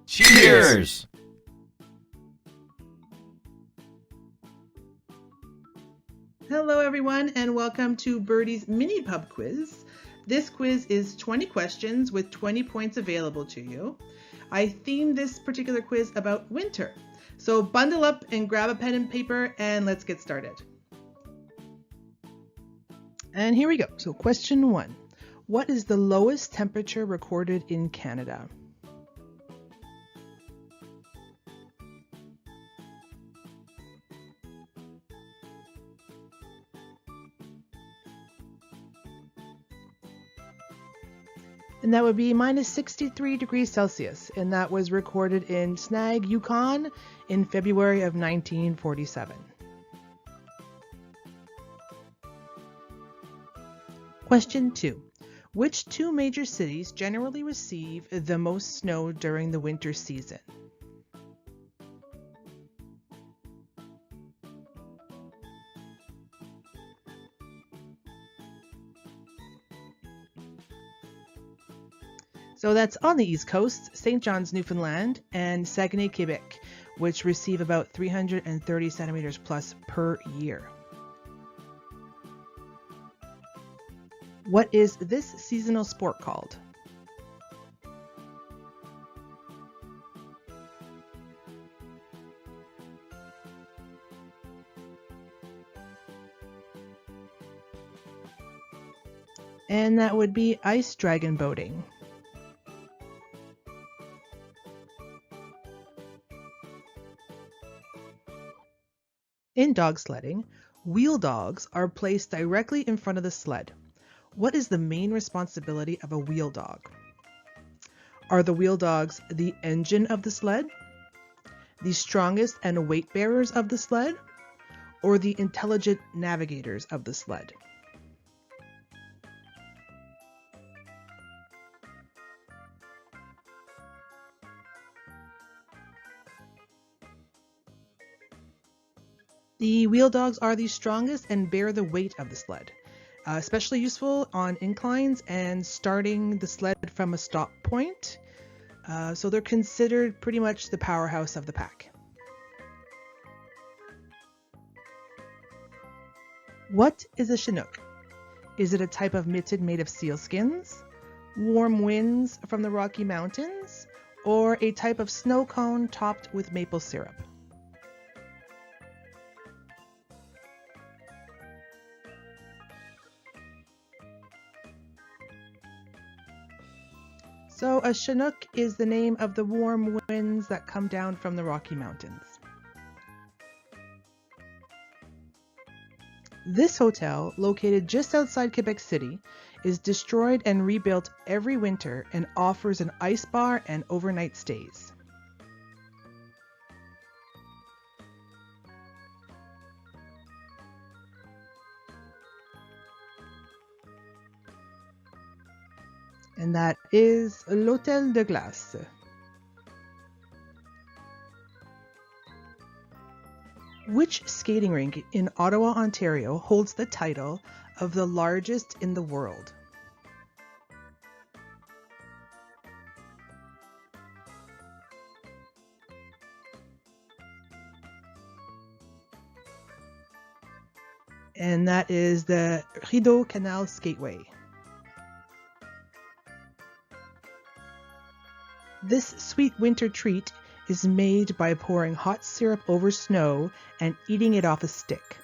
Cheers! Hello everyone and welcome to Birdie's mini pub quiz. This quiz is 20 questions with 20 points available to you. I themed this particular quiz about winter. So bundle up and grab a pen and paper and let's get started. And here we go. So question 1. What is the lowest temperature recorded in Canada? And that would be minus 63 degrees Celsius, and that was recorded in Snag, Yukon in February of 1947. Question 2. Which two major cities generally receive the most snow during the winter season? So that's on the East Coast, St. John's, Newfoundland, and Saguenay, Quebec, which receive about 330 centimeters plus per year. What is this seasonal sport called? And that would be ice dragon boating. In dog sledding, wheel dogs are placed directly in front of the sled. What is the main responsibility of a wheel dog? Are the wheel dogs the engine of the sled, the strongest and weight bearers of the sled, or the intelligent navigators of the sled? The wheel dogs are the strongest and bear the weight of the sled, especially useful on inclines and starting the sled from a stop point. So they're considered pretty much the powerhouse of the pack. What is a Chinook? Is it a type of mitten made of seal skins, warm winds from the Rocky Mountains, or a type of snow cone topped with maple syrup? So a Chinook is the name of the warm winds that come down from the Rocky Mountains. This hotel, located just outside Quebec City, is destroyed and rebuilt every winter and offers an ice bar and overnight stays. And that is l'Hôtel de Glace. Which skating rink in Ottawa, Ontario holds the title of the largest in the world? And that is the Rideau Canal Skateway. This sweet winter treat is made by pouring hot syrup over snow and eating it off a stick.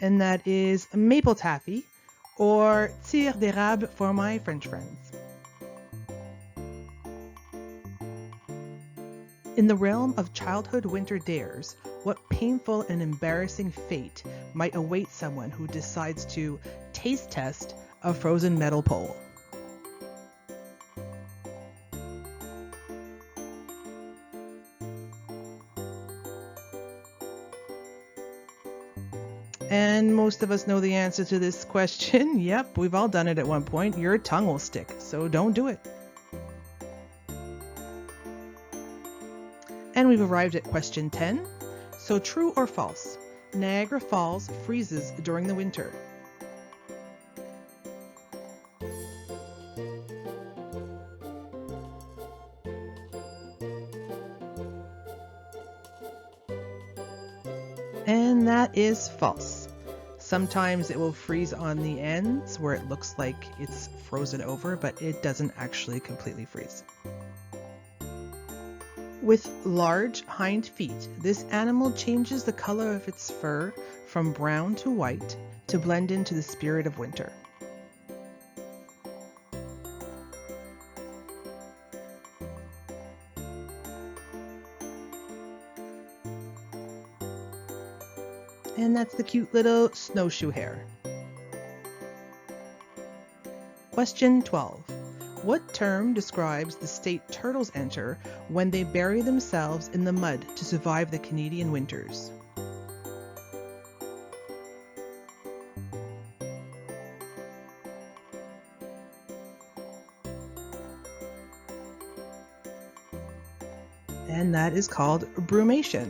And that is maple taffy, or tire d'érable for my French friends. In the realm of childhood winter dares, what painful and embarrassing fate might await someone who decides to taste test a frozen metal pole? And most of us know the answer to this question. Yep, we've all done it at one point. Your tongue will stick, so don't do it. And we've arrived at question 10. So true or false? Niagara Falls freezes during the winter. And that is false. Sometimes it will freeze on the ends where it looks like it's frozen over, but it doesn't actually completely freeze. With large hind feet, this animal changes the color of its fur from brown to white to blend into the spirit of winter. And that's the cute little snowshoe hare. Question 12. What term describes the state turtles enter when they bury themselves in the mud to survive the Canadian winters? And that is called brumation.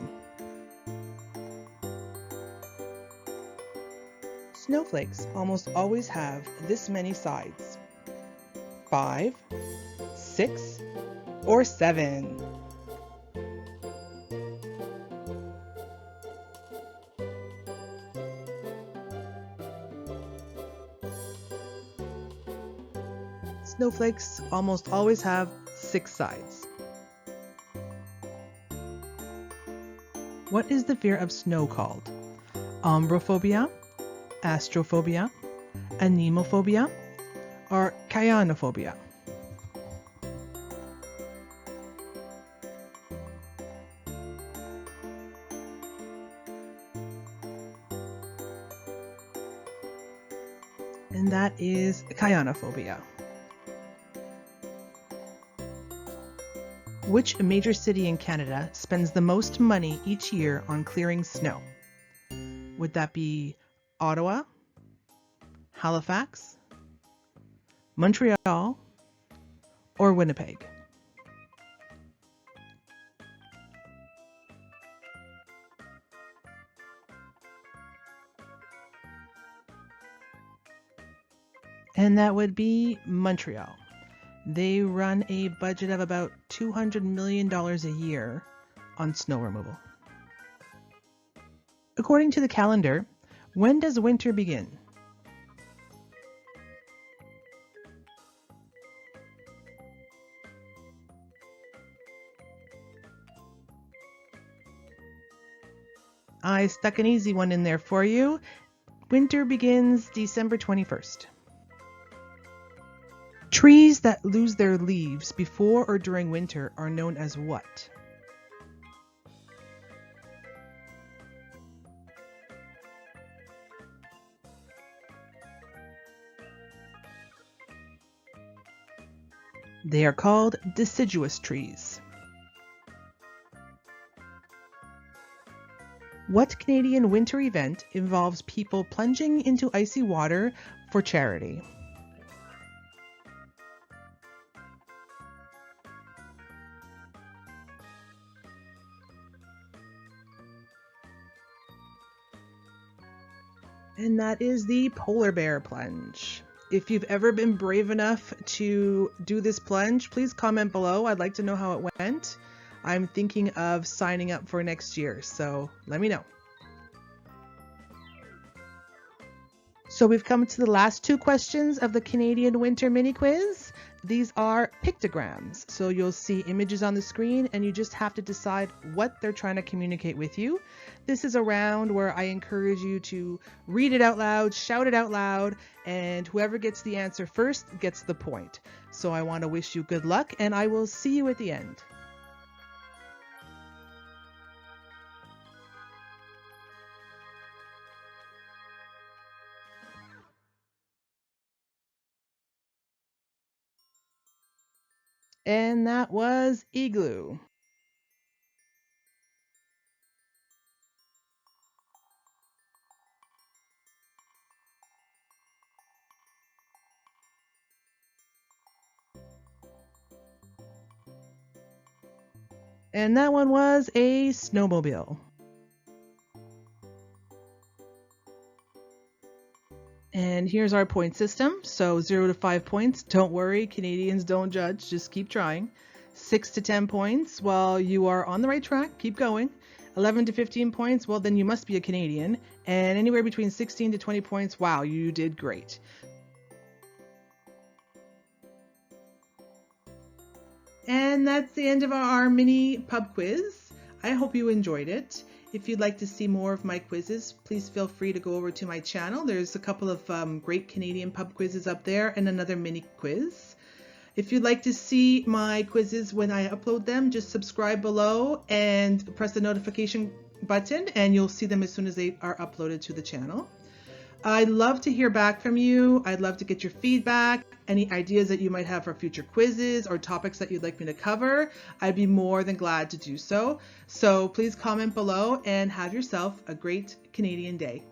Snowflakes almost always have this many sides: 5, 6, or 7. Snowflakes almost always have 6 sides. What is the fear of snow called? Ombrophobia, astrophobia, anemophobia, or cyanophobia? And that is cyanophobia. Which major city in Canada spends the most money each year on clearing snow? Would that be Ottawa, Halifax, Montreal, or Winnipeg? And that would be Montreal. They run a budget of about $200 million a year on snow removal. According to the calendar, when does winter begin? I stuck an easy one in there for you. Winter begins December 21st. Trees that lose their leaves before or during winter are known as what? They are called deciduous trees. What Canadian winter event involves people plunging into icy water for charity? And that is the polar bear plunge. If you've ever been brave enough to do this plunge, please comment below. I'd like to know how it went. I'm thinking of signing up for next year, so let me know. So we've come to the last 2 questions of the Canadian Winter Mini Quiz. These are pictograms. So you'll see images on the screen and you just have to decide what they're trying to communicate with you. This is a round where I encourage you to read it out loud, shout it out loud, and whoever gets the answer first gets the point. So I want to wish you good luck and I will see you at the end. And that was igloo. And that one was a snowmobile. And here's our point system. So 0 to 5 points. Don't worry, Canadians don't judge. Just keep trying. 6 to 10 points. Well, you are on the right track. Keep going. 11 to 15 points. Well, then you must be a Canadian. And anywhere between 16 to 20 points. Wow, you did great. And that's the end of our mini pub quiz. I hope you enjoyed it. If you'd like to see more of my quizzes, please feel free to go over to my channel. There's a couple of great Canadian pub quizzes up there and another mini quiz. If you'd like to see my quizzes when I upload them, just subscribe below and press the notification button and you'll see them as soon as they are uploaded to the channel. I'd love to hear back from you. I'd love to get your feedback, any ideas that you might have for future quizzes or topics that you'd like me to cover. I'd be more than glad to do so. So please comment below and have yourself a great Canadian day.